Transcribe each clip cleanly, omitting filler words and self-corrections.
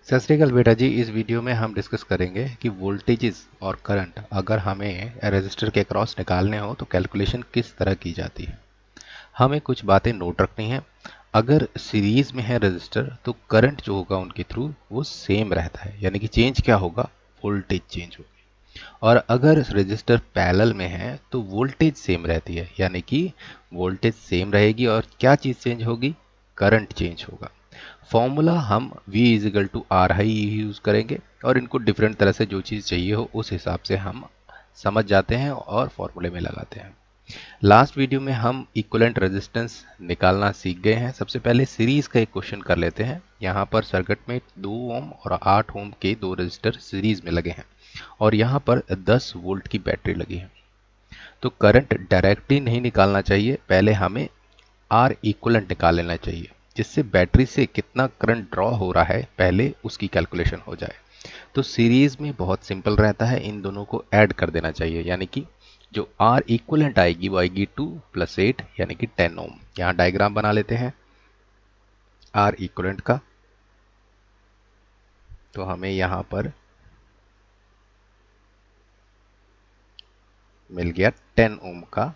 सत श्री अकाल बेटा जी। इस वीडियो में हम डिस्कस करेंगे कि वोल्टेजेस और करंट अगर हमें रेजिस्टर के अक्रॉस निकालने हो तो कैलकुलेशन किस तरह की जाती है। हमें कुछ बातें नोट रखनी है। अगर सीरीज में है रेजिस्टर तो करंट जो होगा उनके थ्रू वो सेम रहता है, यानी कि चेंज क्या होगा, वोल्टेज चेंज होगी। और अगर रेजिस्टर पैरेलल में है तो वोल्टेज सेम रहती है, यानी कि वोल्टेज सेम रहेगी और क्या चीज़ चेंज होगी, करंट चेंज होगा। फॉर्मूला हम V इजिकल टू आर ही यूज़ करेंगे और इनको डिफरेंट तरह से जो चीज़ चाहिए हो उस हिसाब से हम समझ जाते हैं और फॉर्मूले में लगाते हैं। लास्ट वीडियो में हम इक्विवेलेंट रेजिस्टेंस निकालना सीख गए हैं। सबसे पहले सीरीज का एक क्वेश्चन कर लेते हैं। यहाँ पर सर्किट में 2 ओम और 8 ओम के दो रेजिस्टर सीरीज में लगे हैं और यहाँ पर 10 वोल्ट की बैटरी लगी है। तो करंट डायरेक्टली नहीं निकालना चाहिए, पहले हमें आर इक्वलेंट निकाल लेना चाहिए, जिससे बैटरी से कितना करंट ड्रॉ हो रहा है पहले उसकी कैलकुलेशन हो जाए। तो सीरीज में बहुत सिंपल रहता है, इन दोनों को ऐड कर देना चाहिए, यानी कि जो आर इक्वलेंट आएगी वो आएगी 2 + 8 यानी कि 10 ओम। यहाँ डायग्राम बना लेते हैं आर इक्वलेंट का। तो हमें यहाँ पर मिल गया 10 ओम का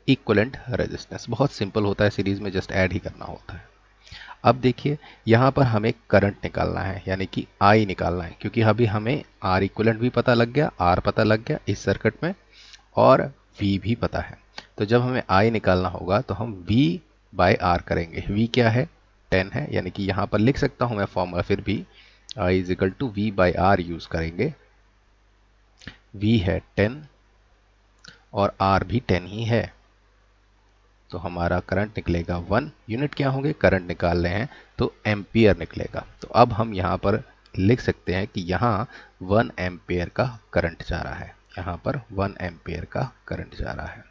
इक्वलेंट रेजिस्टेंस। बहुत सिंपल होता है, सीरीज में जस्ट ऐड ही करना होता है। अब देखिए यहाँ पर हमें करंट निकालना है, यानी कि आई निकालना है, क्योंकि अभी हमें आर इक्वलेंट भी पता लग गया, आर पता लग गया इस सर्किट में, और वी भी पता है। तो जब हमें आई निकालना होगा तो हम वी बाय आर करेंगे। वी क्या है, 10 है, यानी कि यहाँ पर लिख सकता हूँ मैं फॉर्मूला, फिर भी I is equal to V by R use करेंगे। वी है 10 और आर भी 10 ही है, तो हमारा करंट निकलेगा 1। यूनिट क्या होंगे, करंट निकाल रहे हैं तो एम्पियर निकलेगा। तो अब हम यहाँ पर लिख सकते हैं कि यहाँ 1 एम्पियर का करंट जा रहा है, यहाँ पर 1 एम्पियर का करंट जा रहा है।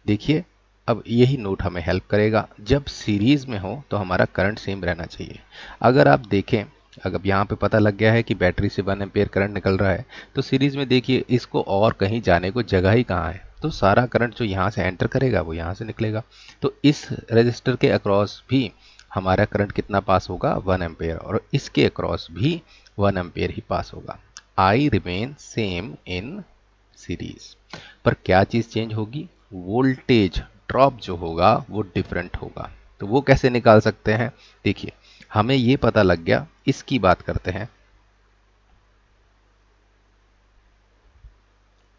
देखिए अब यही नोट हमें हेल्प करेगा, जब सीरीज में हो तो हमारा करंट सेम रहना चाहिए। अगर आप देखें, अगर यहाँ पे पता लग गया है कि बैटरी से 1 एम्पियर करंट निकल रहा है, तो सीरीज में देखिए इसको और कहीं जाने को जगह ही कहाँ है, तो सारा करंट जो यहाँ से एंटर करेगा वो यहाँ से निकलेगा। तो इस रजिस्टर के अक्रॉस भी हमारा करंट कितना पास होगा, 1 एम्पियर, और इसके अक्रॉस भी 1 एम्पियर ही पास होगा। I remain same in series. पर क्या चीज़ चेंज होगी, वोल्टेज ड्रॉप जो होगा वो डिफरेंट होगा। तो वो कैसे निकाल सकते हैं, देखिए हमें ये पता लग गया। इसकी बात करते हैं,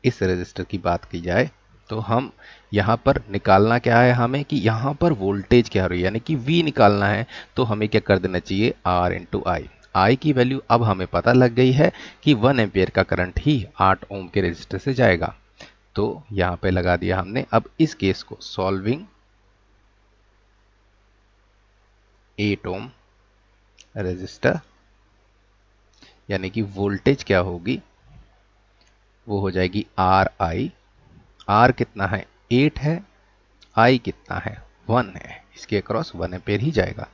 इस रेजिस्टर की बात की जाए तो हम यहाँ पर निकालना क्या है, हमें कि यहाँ पर वोल्टेज क्या हो रही है, यानी कि V निकालना है। तो हमें क्या कर देना चाहिए, R इंटू आई। आई की वैल्यू अब हमें पता लग गई है कि 1 एम्पियर का करंट ही 8 ओम के रेजिस्टर से जाएगा, तो यहाँ पे लगा दिया हमने। अब इस केस को सॉल्विंग 8 ओम रेजिस्टर, यानी कि वोल्टेज क्या होगी, वो हो जाएगी आर आई। आर कितना है, 8 है, आई कितना है, 1 है, इसके अक्रॉस 1 एम्पेयर ही जाएगा।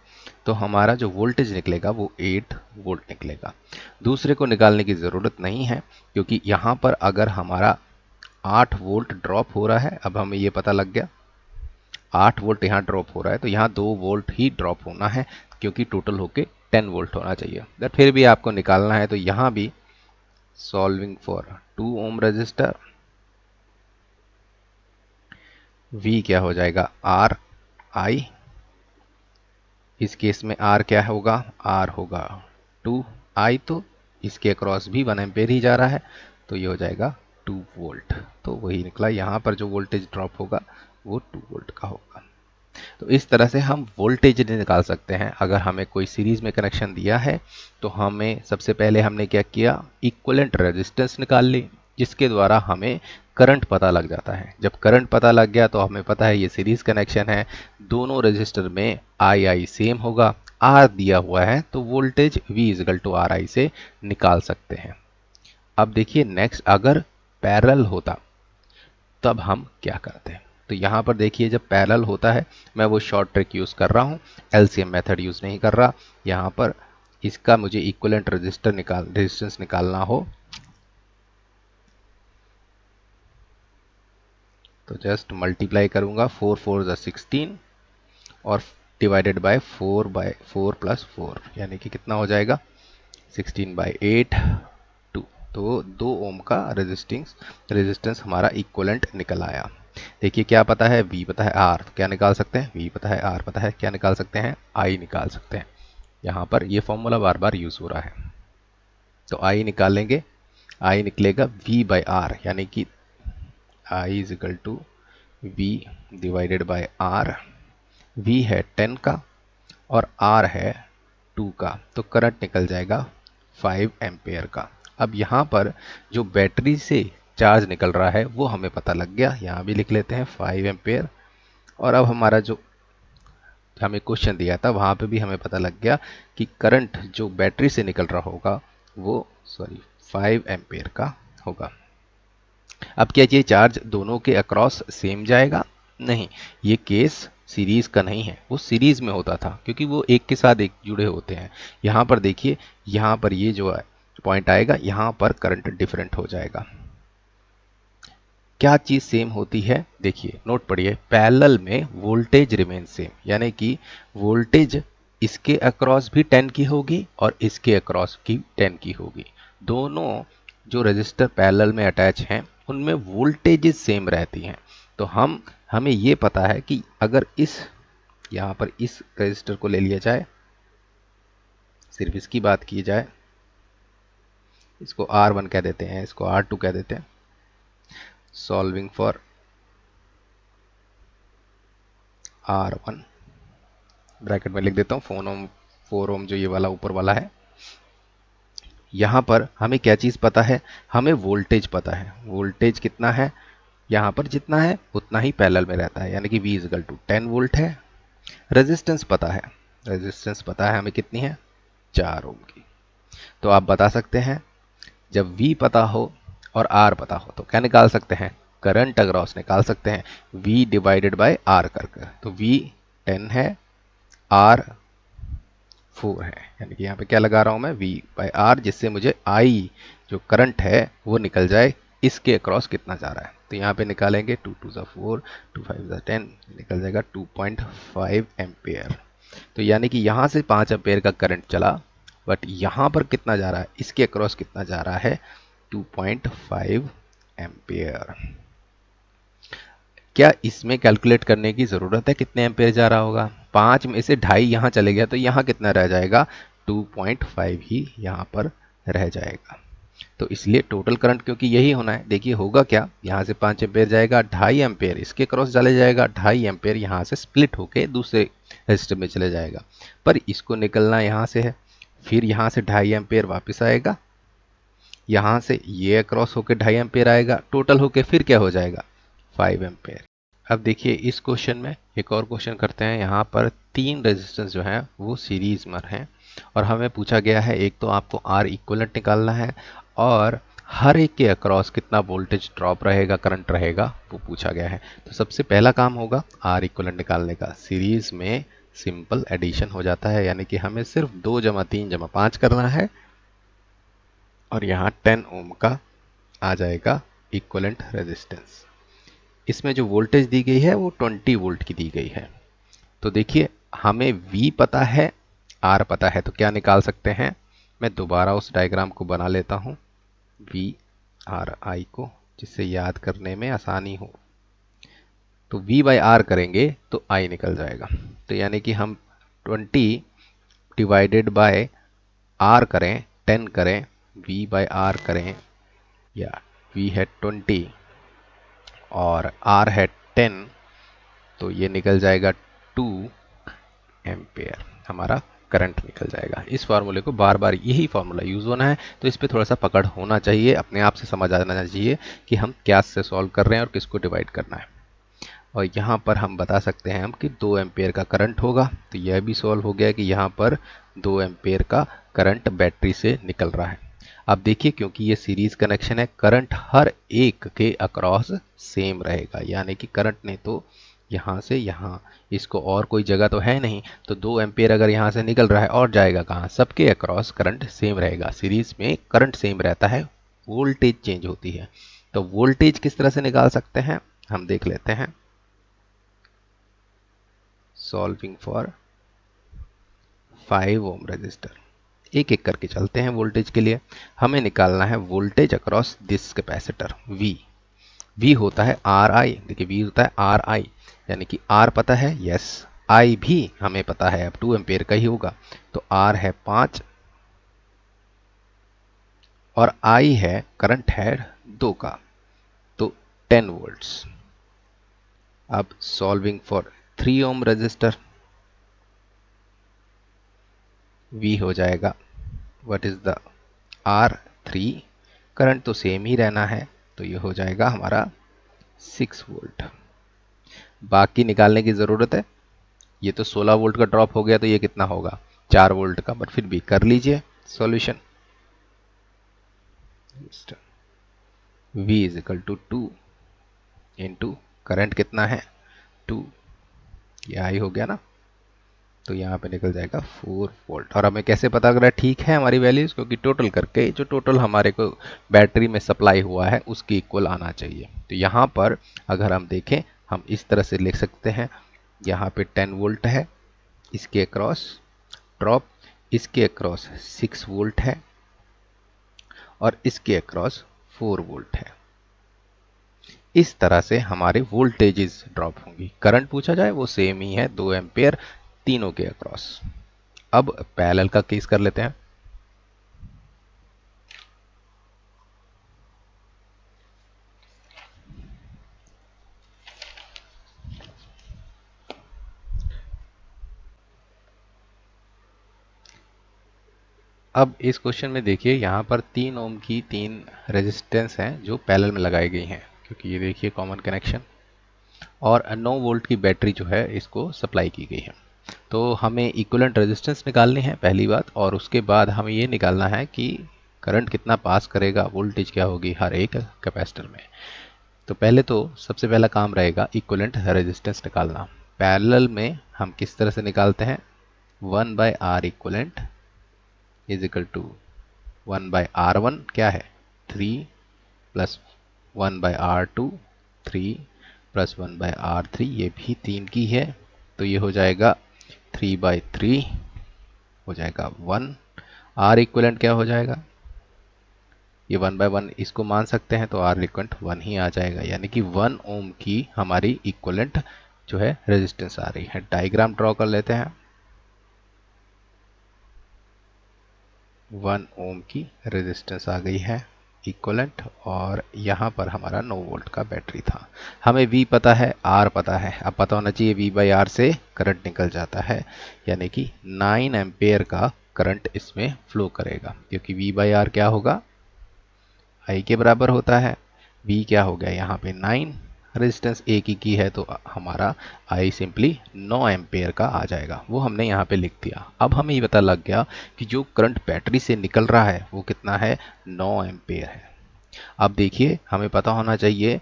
तो हमारा जो वोल्टेज निकलेगा वो 8 वोल्ट निकलेगा। दूसरे को निकालने की ज़रूरत नहीं है, क्योंकि यहाँ पर अगर हमारा 8 वोल्ट ड्रॉप हो रहा है, अब हमें ये पता लग गया 8 वोल्ट यहाँ ड्रॉप हो रहा है, तो यहाँ 2 वोल्ट ही ड्रॉप होना है, क्योंकि टोटल होके 10 वोल्ट होना चाहिए। बट फिर भी आपको निकालना है, तो यहाँ भी solving for 2 ohm resistor, V क्या हो जाएगा, आर आई। इस केस में R क्या होगा, R होगा 2 आई, तो इसके अक्रॉस भी 1 एम्पेयर ही जा रहा है, तो ये हो जाएगा 2 वोल्ट। तो वही निकला, यहाँ पर जो वोल्टेज ड्रॉप होगा वो 2 वोल्ट का होगा। तो इस तरह से हम वोल्टेज निकाल सकते हैं। अगर हमें कोई सीरीज में कनेक्शन दिया है तो हमें सबसे पहले हमने क्या किया, इक्विवेलेंट रेजिस्टेंस निकाल ली, जिसके द्वारा हमें करंट पता लग जाता है। जब करंट पता लग गया तो हमें पता है ये सीरीज कनेक्शन है, दोनों रेजिस्टर में आई आई सेम होगा, आर दिया हुआ है, तो voltage V is equal to R I से निकाल सकते हैं। अब देखिए नेक्स्ट, अगर पैरेलल होता तब हम क्या करते हैं। तो यहाँ पर देखिए जब पैरेलल होता है, मैं वो शॉर्ट ट्रिक यूज़ कर रहा हूँ, एलसीएम मेथड यूज़ नहीं कर रहा। यहाँ पर इसका मुझे इक्विवेलेंट रेजिस्टेंस निकालना हो तो जस्ट मल्टीप्लाई करूँगा, 4 4 ज़ा 16 और डिवाइडेड बाय 4 + 4, यानी कि कितना हो जाएगा 16/8 2। तो 2 ओम का रेजिस्टेंस हमारा इक्वलेंट निकल आया। देखिए क्या पता है, V पता है, R क्या निकाल सकते हैं, V पता है, R पता है, क्या निकाल सकते हैं, I निकाल सकते हैं। यहाँ पर ये फॉर्मूला बार बार यूज हो रहा है, तो I निकालेंगे, I निकलेगा V/R, यानी कि I is equal to V divided by R। V है 10 का और R है 2 का, तो करंट निकल जाएगा 5 एम्पेयर का। अब यहाँ पर जो बैटरी से चार्ज निकल रहा है वो हमें पता लग गया, यहाँ भी लिख लेते हैं 5 एम्पेयर। और अब हमारा जो हमें क्वेश्चन दिया था वहाँ पे भी हमें पता लग गया कि करंट जो बैटरी से निकल रहा होगा वो 5 एम्पेयर का होगा। अब क्या ये चार्ज दोनों के अक्रॉस सेम जाएगा? नहीं, ये केस सीरीज का नहीं है, वो सीरीज में होता था क्योंकि वो एक के साथ एक जुड़े होते हैं। यहाँ पर देखिए, यहाँ पर ये जो पॉइंट आएगा यहाँ पर करंट डिफरेंट हो जाएगा। क्या चीज सेम होती है? देखिए नोट पढ़िए, पैरेलल में वोल्टेज रिमेन सेम, यानी कि वोल्टेज इसके अक्रॉस भी 10 की होगी और इसके अक्रॉस की 10 की होगी। दोनों जो रजिस्टर पैरेलल में अटैच हैं उनमें वोल्टेजेस सेम रहती हैं। तो हमें ये पता है कि अगर यहाँ पर इस रजिस्टर को ले लिया जाए, सिर्फ इसकी बात की जाए, इसको R1 कह देते हैं, इसको R2 कह देते हैं। सॉल्विंग फॉर R1 ब्रैकेट में लिख देता हूँ 4 ओम जो ये वाला ऊपर वाला है। यहाँ पर हमें क्या चीज़ पता है? हमें वोल्टेज पता है। वोल्टेज कितना है? यहाँ पर जितना है उतना ही पैरेलल में रहता है, यानी कि V इजकल टू 10 वोल्ट है। रेजिस्टेंस पता है, रेजिस्टेंस पता है हमें कितनी है, 4 ओम की। तो आप बता सकते हैं जब V पता हो और R पता हो तो क्या निकाल सकते हैं, करंट अक्रॉस निकाल सकते हैं V डिवाइडेड बाय R करके। तो V 10 है, R 4 है, यानी कि यहाँ पे क्या लगा रहा हूँ मैं, V/R, जिससे मुझे I जो करंट है वो निकल जाए इसके अक्रॉस कितना जा रहा है। तो यहाँ पे निकालेंगे 2 2 4, 2 5 10, निकल जाएगा 2.5 एम्पेयर। तो यानी कि यहाँ से 5 एम्पेयर का करंट चला, बट यहाँ पर कितना जा रहा है, इसके अक्रॉस कितना जा रहा है, 2.5 एम्पेयर। क्या इसमें कैलकुलेट करने की ज़रूरत है कितने एम्पेयर जा रहा होगा? 5 में से 2.5 यहाँ चले गया तो यहाँ कितना रह जाएगा, 2.5 ही यहाँ पर रह जाएगा। तो इसलिए टोटल करंट क्योंकि यही होना है, देखिए होगा क्या, यहाँ से 5 एम्पेयर जाएगा, 2.5 एम्पेयर इसके क्रॉस चले जाएगा, 2.5 एम्पेयर यहाँ से स्प्लिट होके दूसरे रजिस्टर में चले जाएगा। पर इसको निकलना यहाँ से है, फिर यहाँ से 2.5 एम्पेयर वापस आएगा, यहाँ से ये क्रॉस होके 2.5 एम्पेयर आएगा, टोटल होके फिर क्या हो जाएगा, 5 एम्पेयर। अब देखिए इस क्वेश्चन में एक और क्वेश्चन करते हैं। यहाँ पर 3 रेजिस्टेंस जो हैं वो सीरीज में हैं और हमें पूछा गया है, एक तो आपको R इक्विवेलेंट निकालना है और हर एक के अक्रॉस कितना वोल्टेज ड्रॉप रहेगा, करंट रहेगा, वो पूछा गया है। तो सबसे पहला काम होगा R इक्विवेलेंट निकालने का। सीरीज में सिंपल एडिशन हो जाता है, यानी कि हमें सिर्फ 2 + 3 + 5 करना है और यहाँ 10 ओम का आ जाएगा इक्विवेलेंट रेजिस्टेंस। इसमें जो वोल्टेज दी गई है वो 20 वोल्ट की दी गई है। तो देखिए हमें V पता है, R पता है, तो क्या निकाल सकते हैं, मैं दोबारा उस डायग्राम को बना लेता हूँ VRI को, जिससे याद करने में आसानी हो। तो V/R करेंगे तो I निकल जाएगा। तो यानी कि हम 20 डिवाइडेड बाय R करें, 10 करें, V/R करें, या V है 20 और R है 10, तो ये निकल जाएगा 2 एम्पेयर, हमारा करंट निकल जाएगा। इस फार्मूले को बार बार यही फार्मूला यूज़ होना है, तो इस पे थोड़ा सा पकड़ होना चाहिए, अपने आप से समझ आना चाहिए कि हम क्या से सॉल्व कर रहे हैं और किसको डिवाइड करना है। और यहाँ पर हम बता सकते हैं हम कि 2 एम्पेयर का करंट होगा, तो यह भी सॉल्व हो गया कि यहाँ पर 2 एम्पेयर का करंट बैटरी से निकल रहा है। अब देखिए क्योंकि ये सीरीज कनेक्शन है, करंट हर एक के अक्रॉस सेम रहेगा, यानी कि करंट ने तो यहाँ से यहाँ, इसको और कोई जगह तो है नहीं, तो 2 एम्पेयर अगर यहाँ से निकल रहा है और जाएगा कहाँ, सबके अक्रॉस करंट सेम रहेगा। सीरीज में करंट सेम रहता है, वोल्टेज चेंज होती है। तो वोल्टेज किस तरह से निकाल सकते हैं हम देख लेते हैं। सॉल्विंग फॉर 5 ओम रजिस्टर, एक एक करके चलते हैं वोल्टेज के लिए। हमें निकालना है voltage across this capacitor V। V होता है आर आई, देखिए V होता है आर आई, यानी कि R पता है, यस। I भी हमें पता है, अब 2 एम्पेयर का ही होगा, तो R है 5 और I है, करंट है 2 का, तो 10 वोल्ट्स। अब solving for 3 ohm resistor, V हो जाएगा, what is the R3, current तो सेम ही रहना है, तो ये हो जाएगा हमारा 6 वोल्ट। बाकी निकालने की ज़रूरत है, ये तो 16 वोल्ट का ड्रॉप हो गया, तो ये कितना होगा, 4 वोल्ट का, बट फिर भी कर लीजिए solution. V is equal to 2 into current कितना है 2, ये आई हो गया ना, तो यहाँ पे निकल जाएगा 4 वोल्ट। और हमें कैसे पता करा ठीक है हमारी वैल्यूज, क्योंकि टोटल करके जो टोटल हमारे को बैटरी में सप्लाई हुआ है उसकी इक्वल आना चाहिए। तो यहाँ पर अगर हम देखें, हम इस तरह से लिख सकते हैं, यहाँ पे 10 वोल्ट है, इसके अक्रॉस ड्रॉप, इसके अक्रॉस 6 वोल्ट है और इसके अक्रॉस 4 वोल्ट है। इस तरह से हमारे वोल्टेजेस ड्रॉप होंगी। करंट पूछा जाए वो सेम ही है, 2 एम्पेयर तीनों के अक्रॉस। अब पैरेलल का केस कर लेते हैं। अब इस क्वेश्चन में देखिए, यहाँ पर 3 ओम की 3 रेजिस्टेंस हैं जो पैरेलल में लगाई गई हैं, क्योंकि ये देखिए कॉमन कनेक्शन, और 9 वोल्ट की बैटरी जो है इसको सप्लाई की गई है। तो हमें इक्विवेलेंट रेजिस्टेंस निकालनी है पहली बात, और उसके बाद हमें ये निकालना है कि करंट कितना पास करेगा, वोल्टेज क्या होगी हर एक कैपेसिटर में। तो पहले तो सबसे पहला काम रहेगा इक्विवेलेंट रेजिस्टेंस निकालना। पैरेलल में हम किस तरह से निकालते हैं, 1/R equivalent is equal to 1/R1 क्या है 3 प्लस 1/R2 3 प्लस 1/R3, ये भी 3 की है, तो ये हो जाएगा 3/3 हो जाएगा 1। R इक्विवेलेंट क्या हो जाएगा, ये 1/1 इसको मान सकते हैं, तो R इक्विवेलेंट 1 ही आ जाएगा, यानी कि 1 ओम की हमारी इक्विवेलेंट जो है रेजिस्टेंस आ रही है। डायग्राम ड्रॉ कर लेते हैं। 1 ओम की रेजिस्टेंस आ गई है इक्विवेलेंट, और यहाँ पर हमारा 9 वोल्ट का बैटरी था। हमें V पता है, R पता है, अब पता होना चाहिए V/R से करंट निकल जाता है, यानी कि 9 एम्पेयर का करंट इसमें फ्लो करेगा, क्योंकि V/R क्या होगा, I के बराबर होता है। V क्या हो गया यहाँ पे 9, रेजिस्टेंस एक ही की है, तो हमारा I सिंपली 9 एम्पेयर का आ जाएगा, वो हमने यहाँ पे लिख दिया। अब हमें ये पता लग गया कि जो करंट बैटरी से निकल रहा है वो कितना है, 9 एम्पेयर है। अब देखिए हमें पता होना चाहिए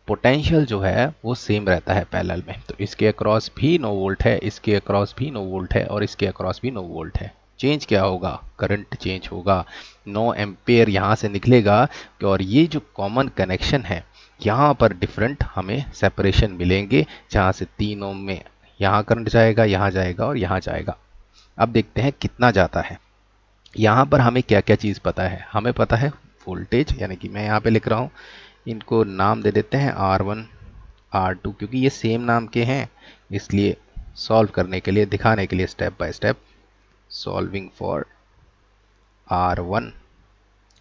पोटेंशियल जो है वो सेम रहता है पैरेलल में, तो इसके अक्रॉस भी 9 वोल्ट है, इसके अक्रॉस भी 9 वोल्ट है और इसके अक्रॉस भी 9 वोल्ट है। चेंज क्या होगा, करंट चेंज होगा, 9 एम्पेयर यहाँ से निकलेगा, और ये जो कॉमन कनेक्शन है यहाँ पर डिफरेंट हमें सेपरेशन मिलेंगे, जहाँ से 3 ओम में यहाँ करंट जाएगा, यहाँ जाएगा और यहाँ जाएगा। अब देखते हैं कितना जाता है। यहाँ पर हमें क्या क्या चीज़ पता है, हमें पता है वोल्टेज, यानी कि मैं यहाँ पे लिख रहा हूँ, इनको नाम दे देते हैं R1 R2, क्योंकि ये सेम नाम के हैं, इसलिए सॉल्व करने के लिए, दिखाने के लिए step by step, solving for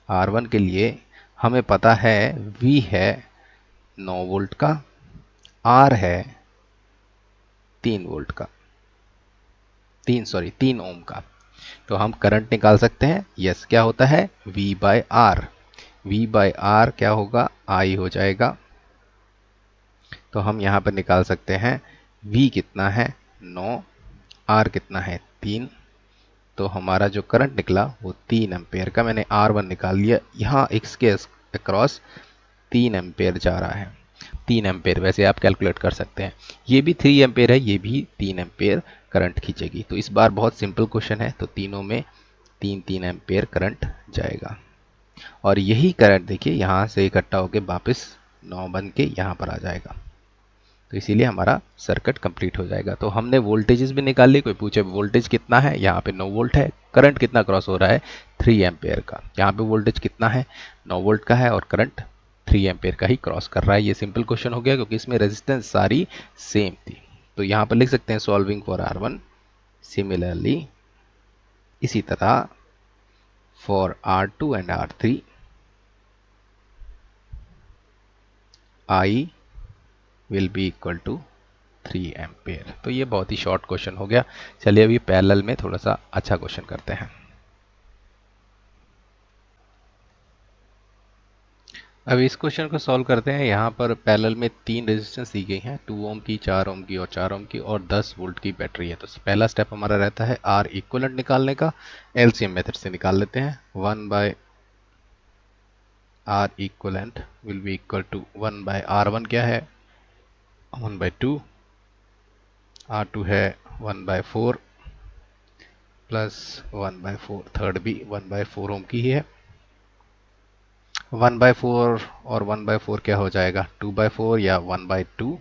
R1 के लिए हमें पता है V है 9 वोल्ट का, R है 3 वोल्ट का, 3 ओम का। तो हम करंट निकाल सकते हैं, यस, क्या होता है V/R। V/R क्या होगा, I हो जाएगा। तो हम यहाँ पर निकाल सकते हैं V कितना है 9, R कितना है 3, तो हमारा जो करंट निकला वो 3 एम्पेयर का, मैंने R1 निकाल लिया, यहाँ इसके अक्रॉस 3 एम्पेयर जा रहा है। 3 एम्पेयर वैसे आप कैलकुलेट कर सकते हैं, ये भी 3 एम्पेयर है, ये भी 3 एम्पेयर करंट खींचेगी। तो इस बार बहुत सिंपल क्वेश्चन है, तो तीनों में 3 एम्पेयर करंट जाएगा, और यही करंट देखिए यहाँ से इकट्ठा होकर वापस 9 बन के यहाँ पर आ जाएगा। तो इसीलिए हमारा सर्किट कंप्लीट हो जाएगा। तो हमने वोल्टेजेस भी निकाल ली। कोई पूछे वोल्टेज कितना है, यहाँ पे 9 वोल्ट है। करंट कितना क्रॉस हो रहा है, 3 एम्पेयर का। यहाँ पे वोल्टेज कितना है, 9 वोल्ट का है, और करंट 3 एम्पेयर का ही क्रॉस कर रहा है। ये सिंपल क्वेश्चन हो गया क्योंकि इसमें रेजिस्टेंस सारी सेम थी। तो यहाँ पर लिख सकते हैं सॉल्विंग फॉर R1, सिमिलरली इसी तरह for R2 and R3 I will be equal to 3 ampere. तो ये बहुत ही शॉर्ट क्वेश्चन हो गया। चलिए अभी पैरेलल में थोड़ा सा अच्छा क्वेश्चन करते हैं। अब इस क्वेश्चन को सॉल्व करते हैं। यहाँ पर पैरेलल में 3 रेजिस्टेंस दी गई हैं, 2 ओम की, 4 ओम की और 4 ओम की, और 10 वोल्ट की बैटरी है। तो पहला स्टेप हमारा रहता है आर इक्वलेंट निकालने का। एलसीएम मेथड से निकाल लेते हैं। 1 by R equivalent will be equal to 1 by R one क्या है, 1 बाय 2, R2 है 1 बाय 4 प्लस 1 बाय 4, थर्ड भी 1 बाय 4 ओम की ही है। 1 बाय 4 और 1 बाय 4 क्या हो जाएगा, 2 बाय 4 या 1 बाय 2,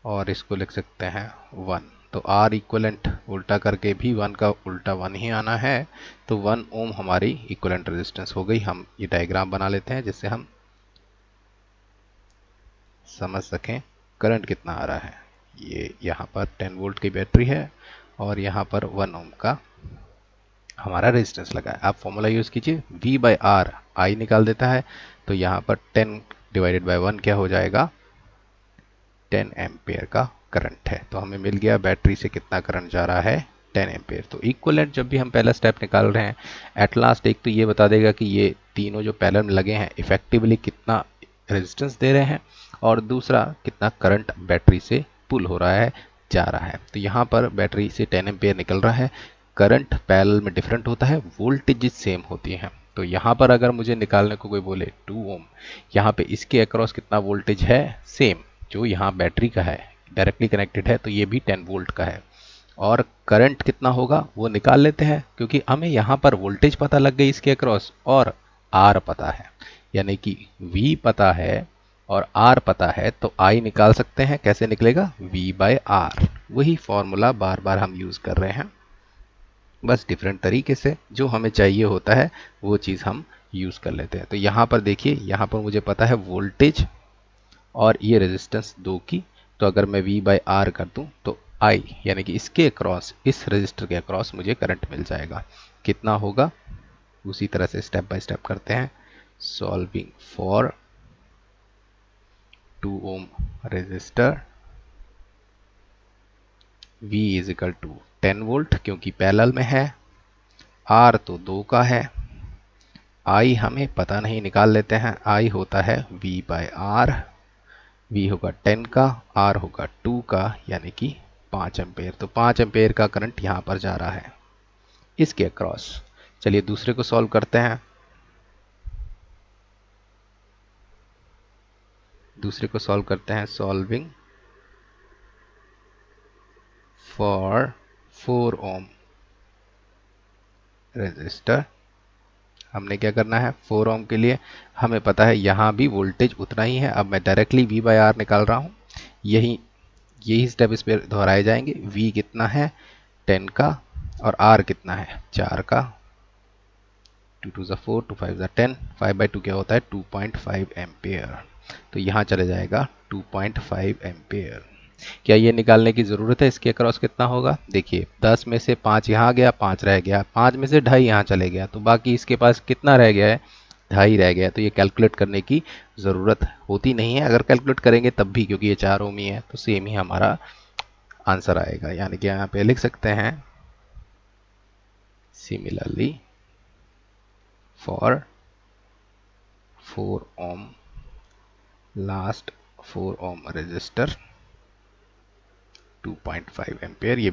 और इसको लिख सकते हैं 1। तो R इक्वलेंट उल्टा करके भी 1 का उल्टा 1 ही आना है। तो 1 ओम हमारी इक्वलेंट रेजिस्टेंस हो गई। हम ये डायग्राम बना लेते हैं जिससे हम समझ सकें करंट कितना आ रहा है। ये यहाँ पर 10 वोल्ट की बैटरी है और यहाँ पर 1 ओम का हमारा रेजिस्टेंस लगा है। आप फॉर्मूला यूज़ कीजिए, V बाई आर आई निकाल देता है। तो यहाँ पर 10 डिवाइडेड बाय 1 क्या हो जाएगा, 10 एम्पेयर का करंट है। तो हमें मिल गया बैटरी से कितना करंट जा रहा है, 10 एम्पेयर। तो इक्विवेलेंट जब भी हम पहला स्टेप निकाल रहे हैं, एट लास्ट एक तो ये बता देगा कि ये तीनों जो पैरेलल में लगे हैं इफेक्टिवली कितना रेजिस्टेंस दे रहे हैं, और दूसरा कितना करंट बैटरी से पुल हो रहा है, जा रहा है। तो यहाँ पर बैटरी से 10 एम्पेयर निकल रहा है। करंट पैरेलल में डिफरेंट होता है, वोल्टेज सेम होती हैं। तो यहाँ पर अगर मुझे निकालने को कोई बोले 2 ओम, यहाँ पे इसके अक्रॉस कितना वोल्टेज है, सेम जो यहाँ बैटरी का है, डायरेक्टली कनेक्टेड है, तो ये भी 10 वोल्ट का है। और करंट कितना होगा वो निकाल लेते हैं, क्योंकि हमें यहाँ पर वोल्टेज पता लग गई इसके अक्रॉस और आर पता है, यानी कि V पता है और R पता है। तो I निकाल सकते हैं। कैसे निकलेगा, V बाय आर। वही फॉर्मूला बार बार हम यूज़ कर रहे हैं, बस डिफरेंट तरीके से। जो हमें चाहिए होता है वो चीज़ हम यूज़ कर लेते हैं। तो यहाँ पर देखिए, यहाँ पर मुझे पता है वोल्टेज और ये रेजिस्टेंस 2 की। तो अगर मैं V बाई आर कर दूं तो I यानी कि इसके अक्रॉस, इस रजिस्टर के अक्रॉस मुझे करंट मिल जाएगा। कितना होगा, उसी तरह से स्टेप बाय स्टेप करते हैं। Solving for 2 ohm resistor, V is equal to 10 volt क्योंकि पैरेलल में है, R तो 2 का है, I हमें पता नहीं, निकाल लेते हैं। I होता है V बाय आर। V होगा 10 का, R होगा 2 का, यानी कि 5 एम्पेयर। तो 5 एम्पेयर का करंट यहाँ पर जा रहा है इसके अक्रॉस। चलिए दूसरे को सॉल्व करते हैं। दूसरे को सॉल्व करते हैं। Solving for 4 ohm resistor. हमने क्या करना है, 4 ओम के लिए हमें पता है यहाँ भी वोल्टेज उतना ही है। अब मैं डायरेक्टली V बाई आर निकाल रहा हूँ। यही स्टेप इस पर दोहराए जाएंगे। V कितना है, 10 का, और R कितना है, 4 का। 2 2 4, 2 5 10, 5 बाई 2 क्या होता है, 2.5 एम्पेयर। तो यहाँ चले जाएगा 2.5 एम्पेयर। क्या ये निकालने की ज़रूरत है इसके अक्रॉस कितना होगा, देखिए 10 में से 5 यहाँ गया, 5 रह गया, 5 में से 2.5 यहाँ चले गया, तो बाकी इसके पास कितना रह गया है, 2.5 रह गया। तो ये कैलकुलेट करने की ज़रूरत होती नहीं है। अगर कैलकुलेट करेंगे तब भी, क्योंकि ये 4 ओम ही है, तो सेम ही हमारा आंसर आएगा। यानी कि यहाँ पे लिख सकते हैं similarly for 4 ohm last 4 ohm resistor 2.5 ampere. ये